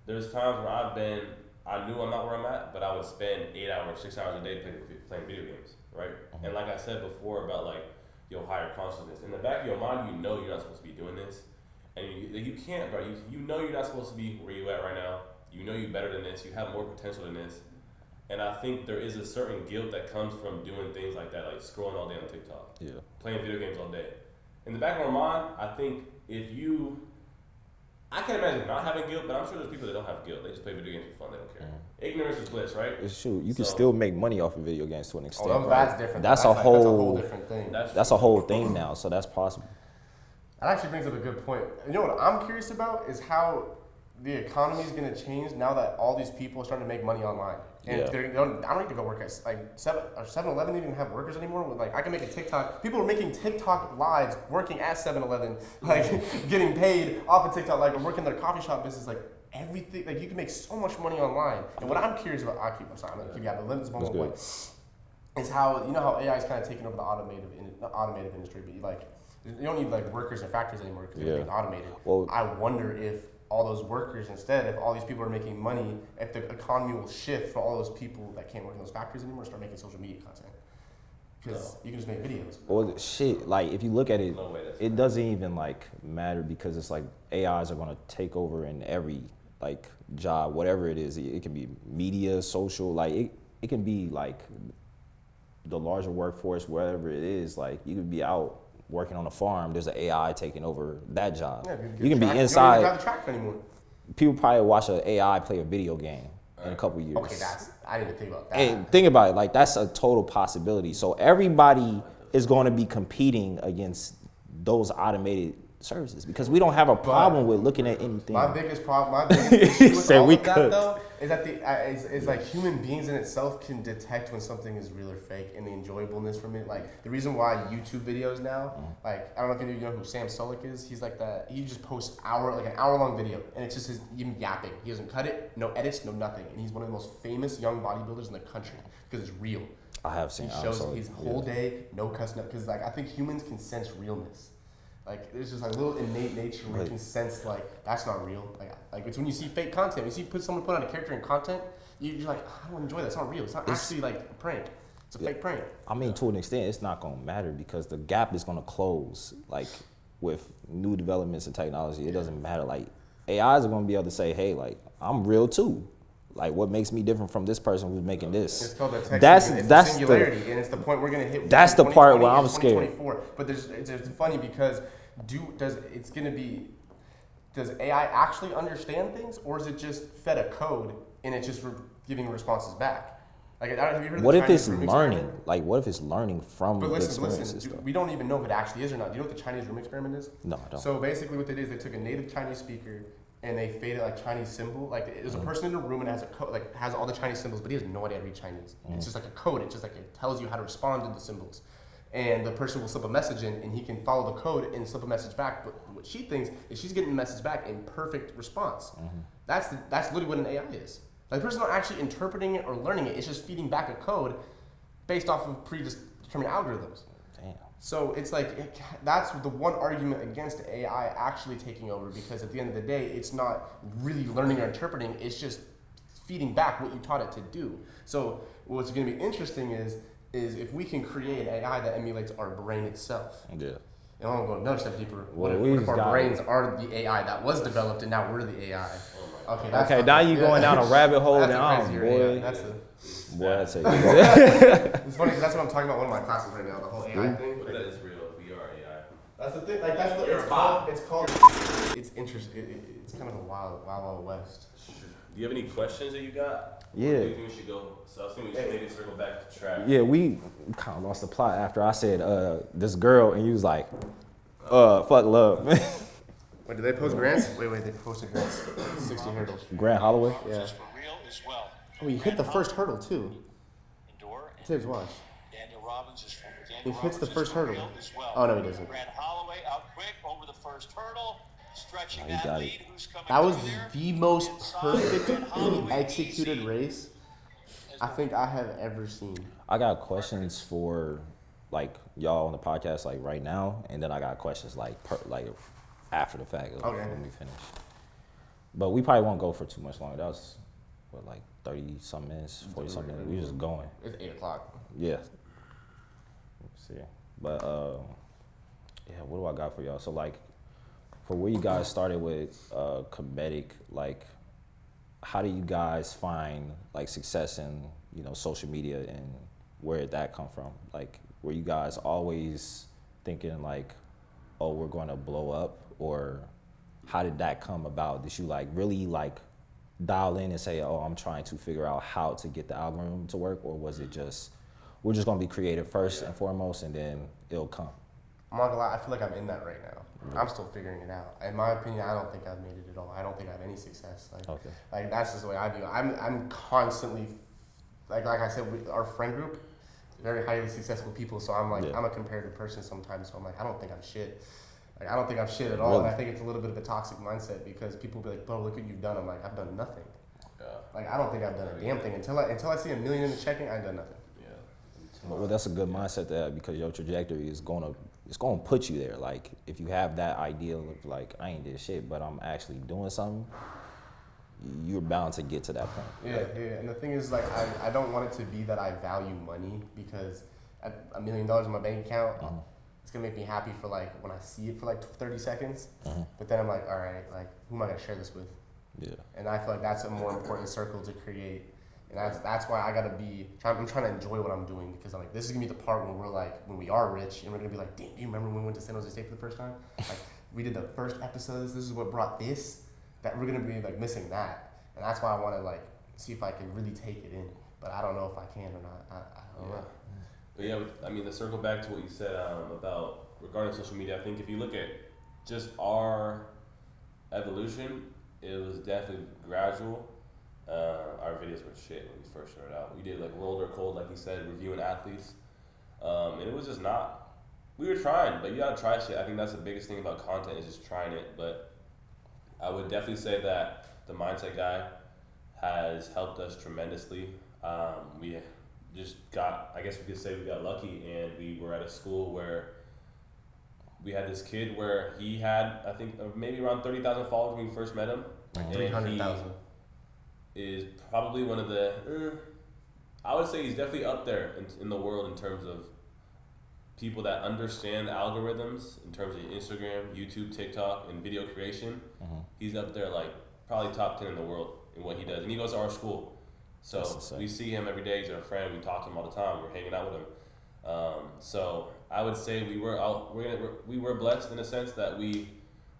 there's times where I knew I'm not where I'm at, but I would spend 8 hours, 6 hours a day playing video games, right? And like I said before about like your higher consciousness, in the back of your mind, you're not supposed to be doing this. And you can't, bro. You know you're not supposed to be where you at right now. You know you're better than this. You have more potential than this. And I think there is a certain guilt that comes from doing things like that, like scrolling all day on TikTok. Yeah. Playing video games all day. In the back of my mind, I think I can't imagine not having guilt, but I'm sure there's people that don't have guilt. They just play video games for fun. They don't care. Ignorance is bliss, right? It's true. You can still make money off of video games to an extent. Oh, that's different. That's a a whole different thing. That's a whole thing now. So that's possible. That actually brings up a good point. You know what I'm curious about is how the economy is going to change now that all these people are starting to make money online. And I don't need to go work at like 7-Eleven didn't even have workers anymore. Like I can make a TikTok. People are making TikTok lives working at 7-Eleven, like getting paid off of TikTok, like working their coffee shop business, like everything. Like you can make so much money online. And what I'm curious about, I'm gonna keep you out. Limit this one more point. Is how how AI is kind of taking over the automotive industry, but you don't need like workers in factories anymore because everything's automated. Well, I wonder if all those workers instead, if all these people are making money, if the economy will shift for all those people that can't work in those factories anymore, start making social media content. Because you can just make videos. Well, shit, like if you look at it, it doesn't even like matter because it's like AIs are gonna take over in every like job, whatever it is. It can be media, social, like it can be like the larger workforce, wherever it is. Like you could be out working on a farm, there's an AI taking over that job. Yeah, you can be inside. You don't even drive the tractor anymore. People probably watch an AI play a video game in a couple years. Okay, I didn't even think about that. And think about it, like that's a total possibility. So everybody is going to be competing against those automated services because we don't have a problem with looking at anything. My biggest issue with all of that though is that is like human beings in itself can detect when something is real or fake and the enjoyableness from it. Like the reason why YouTube videos now, like I don't know if you know who Sam Solik is. He's like that. He just posts an hour long video and it's just him yapping. He doesn't cut it, no edits, no nothing. And he's one of the most famous young bodybuilders in the country because it's real. I have seen. He shows his whole day, no cussing up because like I think humans can sense realness. Like there's just like a little innate nature where you can sense like that's not real. Like it's when you see fake content, you see someone put on a character in content, you're like, I don't enjoy that. It's not real. It's not actually like a prank. It's a fake prank. I mean, to an extent, it's not gonna matter because the gap is gonna close. Like with new developments in technology, it doesn't matter. Like AIs are gonna be able to say, hey, like I'm real too. Like what makes me different from this person who's making this? It's called the that's singularity, and it's the point we're gonna hit. That's the part where I'm scared. But it's funny because does AI actually understand things, or is it just fed a code and it's just giving responses back? Like, have you heard of what the if Chinese it's room learning? experiment? Like, what if it's learning from the experiences? We don't even know if it actually is or not. Do you know what the Chinese room experiment is? No, I don't. So basically, what they did is they took a native Chinese speaker and they faded like Chinese symbol. Like there's a person in the room and has a code, like has all the Chinese symbols, but he has no idea how to read Chinese. It's just like a code. It's just like it tells you how to respond to the symbols. And the person will slip a message in, and he can follow the code and slip a message back. But what she thinks is she's getting the message back in perfect response. That's literally what an AI is. Like, the person's not actually interpreting it or learning it. It's just feeding back a code based off of predetermined algorithms. Damn. So it's like, that's the one argument against AI actually taking over, because at the end of the day, it's not really learning or interpreting. It's just feeding back what you taught it to do. So what's going to be interesting is if we can create an AI that emulates our brain itself. Yeah. And I'm going to go another step deeper. Well, what if our brains are the AI that was developed, and now we're the AI? Okay, now you going down a rabbit hole now, boy. That's That's it. It's funny because that's what I'm talking about in one of my classes right now, the whole AI thing. But that is real. We are AI. That's the thing. Like, it's interesting. It's kind of a wild west. Do you have any questions that you got? Yeah. Or do you think we should go? So I was thinking we should maybe circle back to track. Yeah, we kind of lost the plot after I said this girl, and you was like, fuck love. Wait, did they post grants? Wait, they posted grants. 60 hurdles. Grant Holloway? Yeah. Oh, he hit the first hurdle too. Tibbs, watch. Daniel Robbins is from He hits the first hurdle. Oh, no, he doesn't. Grant Holloway out quick over the first hurdle, stretching He that got lead. Who's coming That was through there? the most Inside, perfectly Holloway, executed easy. race I think I have ever seen. I got questions for like y'all on the podcast like right now, and then I got questions like after the fact Okay. when we finish. But we probably won't go for too much longer. That was what, like 30-some minutes, 40-some minutes. We just going. It's 8 o'clock. Yeah. Let's see. But yeah, what do I got for y'all? So like for where you guys started with KEMETIC, like how do you guys find like success in, you know, social media, and where did that come from? Like were you guys always thinking like, oh, we're going to blow up, or how did that come about? Did you like really like dial in and say, oh, I'm trying to figure out how to get the algorithm to work, or was it just we're just gonna be creative first and foremost, and then it'll come? I'm not gonna lie, I feel like I'm in that right now. I'm still figuring it out. In my opinion, I don't think I've made it at all. I don't think I have any success. Like that's just the way I view it. I'm constantly, like I said, our friend group, very highly successful people. So I'm like, I'm a comparative person sometimes. So I'm like, I don't think I'm shit. Like I don't think I'm shit at all. Really? And I think it's a little bit of a toxic mindset, because people be like, bro, look what you've done. I'm like, I've done nothing. Yeah. Like I don't think I've done a damn thing until I see $1 million in the checking. I've done nothing. Well, that's a good mindset to have, because your trajectory is gonna put you there. Like if you have that ideal of like, I ain't did shit, but I'm actually doing something, you're bound to get to that point. Yeah. And the thing is, like, I don't want it to be that I value money, because at $1 million in my bank account, it's gonna make me happy for like when I see it for like 30 seconds. But then I'm like, all right, like who am I gonna share this with? Yeah. And I feel like that's a more important circle to create. And that's why I gotta I'm trying to enjoy what I'm doing, because I'm like, this is gonna be the part when we are rich, and we're gonna be like, damn, do you remember when we went to San Jose State for the first time? Like we did the first episodes, this is what brought this, that we're gonna be like missing that. And that's why I wanna like see if I can really take it in. But I don't know if I can or not. I don't know. But yeah, I mean, to circle back to what you said about regarding social media, I think if you look at just our evolution, it was definitely gradual. Our videos were shit when we first started out. We did like World or Cold, like you said, reviewing athletes. And it was just not, we were trying, but you gotta try shit. I think that's the biggest thing about content, is just trying it. But I would definitely say that the Mindset Guy has helped us tremendously. We just got, I guess we could say we got lucky, and we were at a school where we had this kid where he had, I think, maybe around 30,000 followers when we first met him. Like 300,000. Is probably one of the, I would say he's definitely up there in the world in terms of people that understand algorithms, in terms of Instagram, YouTube, TikTok, and video creation. He's up there like probably top 10 in the world in what he does. And he goes to our school. So we see him every day. He's our friend. We talk to him all the time. We're hanging out with him. So I would say we were blessed in a sense that we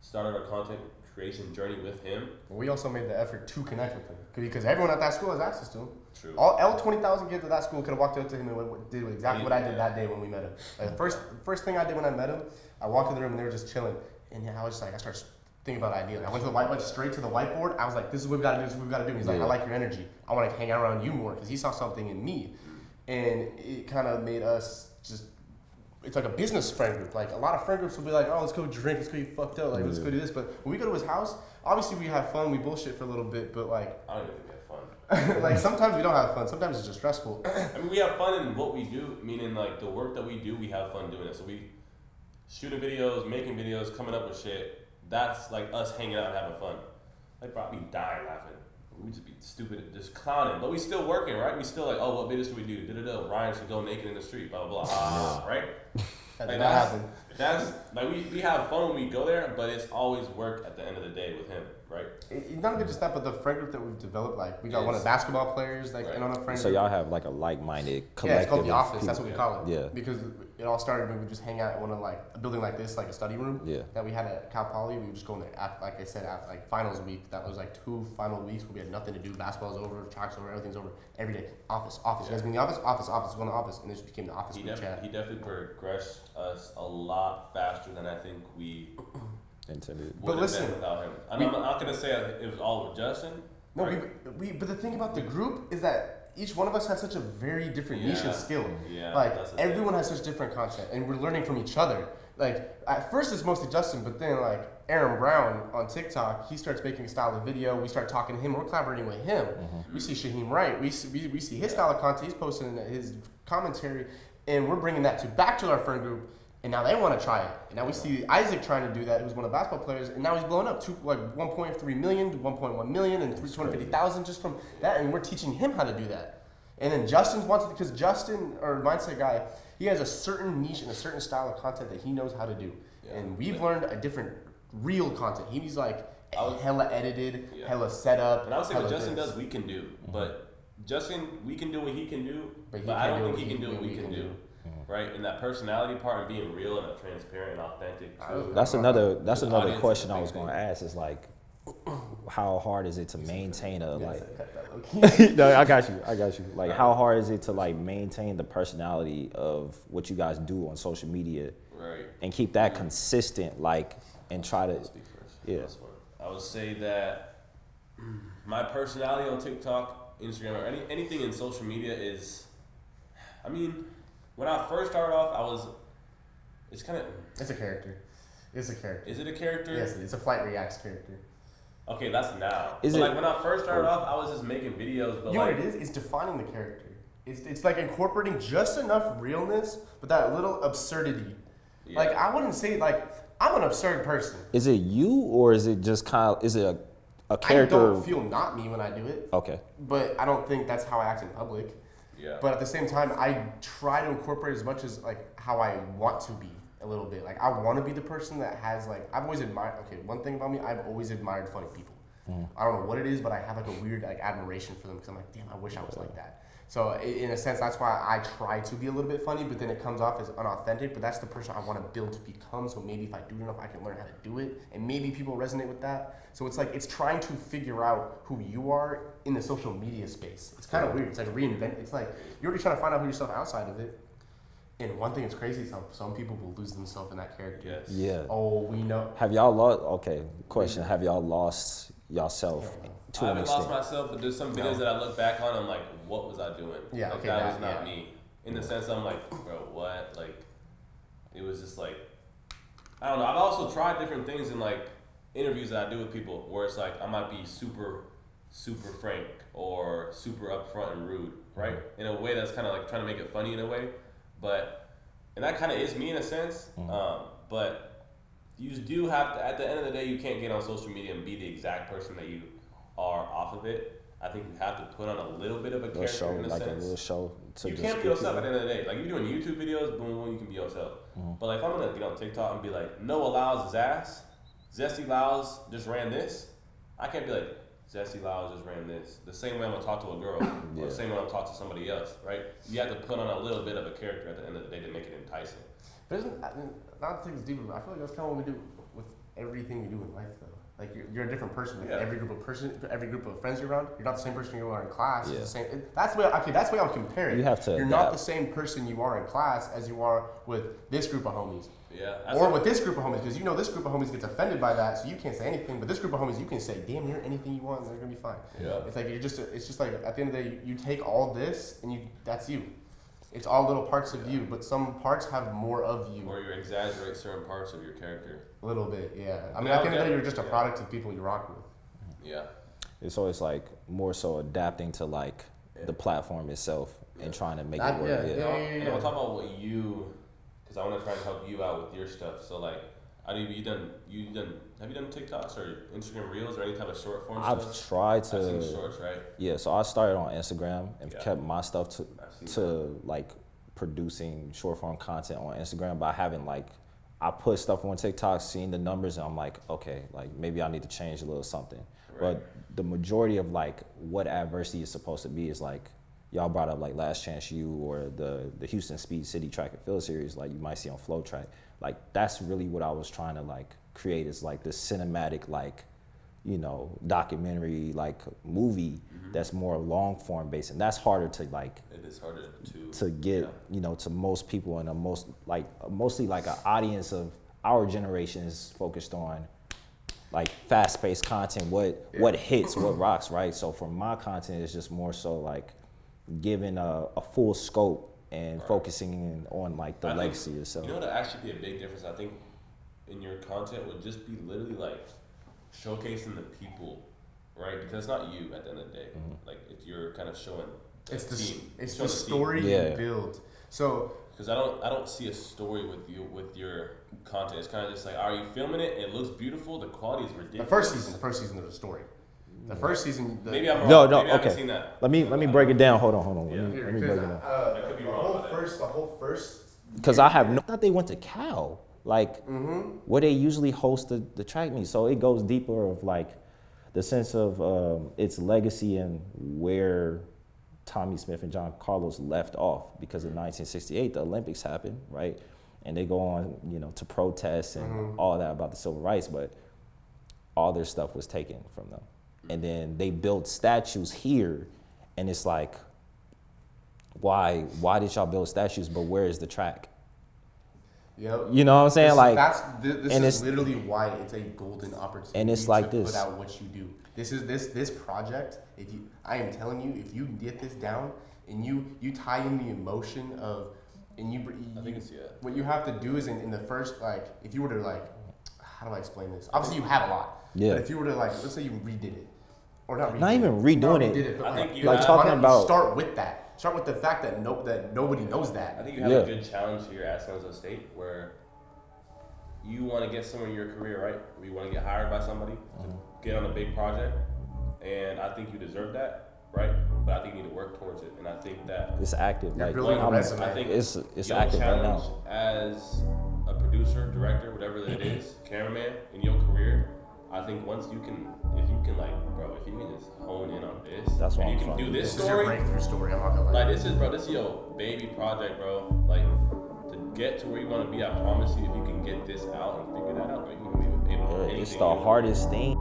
started our content creation journey with him. We also made the effort to connect with him, because everyone at that school has access to him. True. All 20,000 kids at that school could have walked up to him and did exactly what I did that day when we met him. Like the first thing I did when I met him, I walked in the room and they were just chilling, and I was just like, I started thinking about ideas. I went straight to the whiteboard. I was like, this is what we got to do. This is what we got to do. He's like, I like your energy. I want to hang out around you more, because he saw something in me, and it kind of made us just it's like a business friend group. Like a lot of friend groups will be like, oh, let's go drink, let's go get fucked up, like let's go do this. But when we go to his house, obviously we have fun, we bullshit for a little bit, but like I don't even think we have fun. like sometimes we don't have fun. Sometimes it's just stressful. I mean, we have fun in what we do, meaning like the work that we do, we have fun doing it. So we shooting videos, making videos, coming up with shit. That's like us hanging out and having fun. Like, bro, I'd be dying laughing. We just be stupid, just clowning. But we still working, right? We still like, oh, what videos do we do? Da-da-da. Ryan should go naked in the street, blah, blah, blah. Right? That Like, did not happen. That's like we have fun when we go there, but it's always work at the end of the day with him, right? Not even just that, but the friend group that we've developed, like we got one of the basketball players, like in on a friend So group. y'all have like a like-minded collective. Yeah, it's called the of office. people. That's what we call it. Yeah. Because it all started when we would just hang out in one of like a building like this, like a study room. Yeah. That we had at Cal Poly. We would just go in there. After, like I said, after like finals week. That was like 2 final weeks where we had nothing to do. Basketball's over, track's over, everything's over. Every day, office. You guys been in the office? Office. Go in the office, and this became the office He group chat. definitely progressed us a lot faster than I think we Intended. would have listen, been without him. I'm not gonna say it was all with Justin. No, right? but the thing about the group is that each one of us has such a very different niche and skill. Yeah, Like that's the everyone has such different content, and we're learning from each other. Like at first it's mostly Justin, but then like Aaron Brown on TikTok, he starts making a style of video. We start talking to him. We're collaborating with him. We see Shaheem Wright. We see his style of content. He's posting his commentary, and we're bringing that back to our friend group. And now they want to try it. And now we see Isaac trying to do that. He was one of the basketball players, and now he's blowing up to like 1.3 million to 1.1 million and 250,000 just from that. And we're teaching him how to do that. And then Justin wants it because Justin, or Mindset Guy, he has a certain niche and a certain style of content that he knows how to do. Yeah. And we've learned a different real content. He's like hella edited, Yeah. hella set up. And I would say what hella Justin this. does, we can do. But Justin, we can do what he can do, But he but I can't don't do think he can do what we can do. Right? And that personality part and being real and transparent and authentic too. That's another audience question is a I was big going to thing. ask is like, how hard is it to maintain a like? Cut that low-key. No, I got you. Like, how hard is it to like maintain the personality of what you guys do on social media Right. and keep that consistent, like, and try to, I'll speak first. yeah. This one. I would say that my personality on TikTok, Instagram, or anything in social media is, I mean, when I first started off, it's kind of. It's a character. It's a character. Is it a character? Yes, it's a Flight Reacts character. Okay, that's now. Is But it- like when I first started off, I was just making videos, but You know like what it is? It's defining the character. It's like incorporating just enough realness, but that little absurdity. yeah. Like I wouldn't say like I'm an absurd person. Is it you or is it just kind of, is it a character? I don't feel not me when I do it, Okay. but I don't think that's how I act in public. Yeah. But at the same time, I try to incorporate as much as like how I want to be a little bit. Like I want to be the person that has like I've always admired. Okay, one thing about me, I've always admired funny people. I don't know what it is, but I have like a weird like admiration for them because I'm like, damn, I wish I was like that. So in a sense, that's why I try to be a little bit funny, but then it comes off as unauthentic. But that's the person I want to build to become. So maybe if I do enough, I can learn how to do it, and maybe people resonate with that. So it's like it's trying to figure out who you are in the social media space. It's kind of weird. It's like reinvent. It's like you're already trying to find out who yourself outside of it. And one thing that's crazy is how some people will lose themselves in that character. Yes. Yeah. Oh, we know. Have y'all lost? Okay. Question: have y'all lost yourself to I an haven't lost extent? myself, but there's some videos that I look back on. I'm like, what was I doing? Yeah, like okay, that that- was not yeah. me. In the sense, I'm like, bro, what? Like, it was just like, I don't know. I've also tried different things in like interviews that I do with people, where it's like I might be super frank or super upfront and rude, right? In a way that's kind of like trying to make it funny in a way, and that kind of is me in a sense. But you do have to, at the end of the day, you can't get on social media and be the exact person that you are off of it. I think you have to put on a little bit of a Little character show, in a like a sense. little show to You just can't be get yourself at people- the end of the day. Like you're doing YouTube videos, boom, you can be yourself. But like if I'm gonna get on TikTok and be like, Noah Lyles is ass, Zesty Lyles just ran this, I can't be like, Zesty Lyles just ran this. The same way I'm gonna talk to a girl, or the same way I'm gonna talk to somebody else, right? You have to put on a little bit of a character at the end of the day to make it enticing. But isn't, not to take this deeper, but I feel like that's kind of what we do with everything we do in life, though. Like you're a different person. Like Yeah. every group of friends you're around, you're not the same person you are in class. Yeah. It's the same. That's the way. Okay, that's the way I'll compare it. You have to You're not adapt. the same person you are in class as you are with this group of homies, Yeah. or with this group of homies, because you know this group of homies gets offended by that, so you can't say anything. But this group of homies, you can say damn near anything you want, and they're gonna be fine. Yeah. It's like it's just like at the end of the day, you take all this and that's you. It's all little parts of you, but some parts have more of you. Or you exaggerate certain parts of your character. A little bit, yeah. I mean, I think that you're just a product of people you rock with. Yeah. It's always like more so adapting to like the platform itself and trying to make it work. And I want to talk about what you, because I want to try and help you out with your stuff. So like, have you done TikToks or Instagram Reels or any type of short form stuff? I've tried to. I've seen shorts, right? Yeah, so I started on Instagram and kept my stuff to like producing short form content on Instagram, but I haven't like, I put stuff on TikTok, seeing the numbers, and I'm like, okay, like maybe I need to change a little something. Right. But the majority of like what adversity is supposed to be is like, y'all brought up like Last Chance U or the Houston Speed City Track and Field series, like you might see on Flow Track. Like that's really what I was trying to like create, is like this cinematic like, you know, documentary like movie that's more long form based, and that's harder to like. It is harder to get you know, to most people, and mostly like an audience of our generation is focused on like fast paced content, what hits, what rocks, right? So for my content, it's just more so like giving a full scope and focusing on like the legacy itself. You know, to actually be a big difference, I think, in your content would just be literally like showcasing the people, right? Because it's not you at the end of the day. Like if you're kind of showing it's the team. It's the story you build. So because I don't see a story with you with your content. It's kind of just like, are you filming it? It looks beautiful. The quality is ridiculous. The first season of the story. The first season. Maybe I'm wrong. No, Maybe I haven't seen that. Let me break it down. Hold on. Yeah. Let me break it down. I could be wrong. The whole first. Because I thought they went to Cal, like where they usually host the track meet. So it goes deeper of like the sense of its legacy and where Tommy Smith and John Carlos left off, because in 1968 the Olympics happened, right? And they go on, you know, to protest and all that about the civil rights, but all their stuff was taken from them. And then they built statues here, and it's like, why did y'all build statues, but where is the track? Yep. You know what I'm saying? This is literally why it's a golden opportunity and it's like to this. Put out what you do. This project, I am telling you, if you get this down and you tie in the emotion of, and I think it's what you have to do is in the first, like, if you were to like, how do I explain this? Obviously you have a lot. Yeah. But if you were to like, let's say you redid it, or not even redoing it. But I think you like talking about, start with that. Start with the fact that nobody knows that. I think you have a good challenge here at San Jose State, where you want to get somewhere in your career, right? Where you want to get hired by somebody, to get on a big project, and I think you deserve that, right? But I think you need to work towards it, and I think that it's active. You're like building a resume. I think it's your active right challenge now. as a producer, director, whatever that it is, cameraman in your career. I think once if you can just hone in on this, that's what and I'm you can do this This is your story. breakthrough story. I'm not gonna lie. Like this is your baby project, bro. Like to get to where you want to be, I promise you, if you can get this out and figure that out, bro, you can be able to do anything. It's the hardest thing.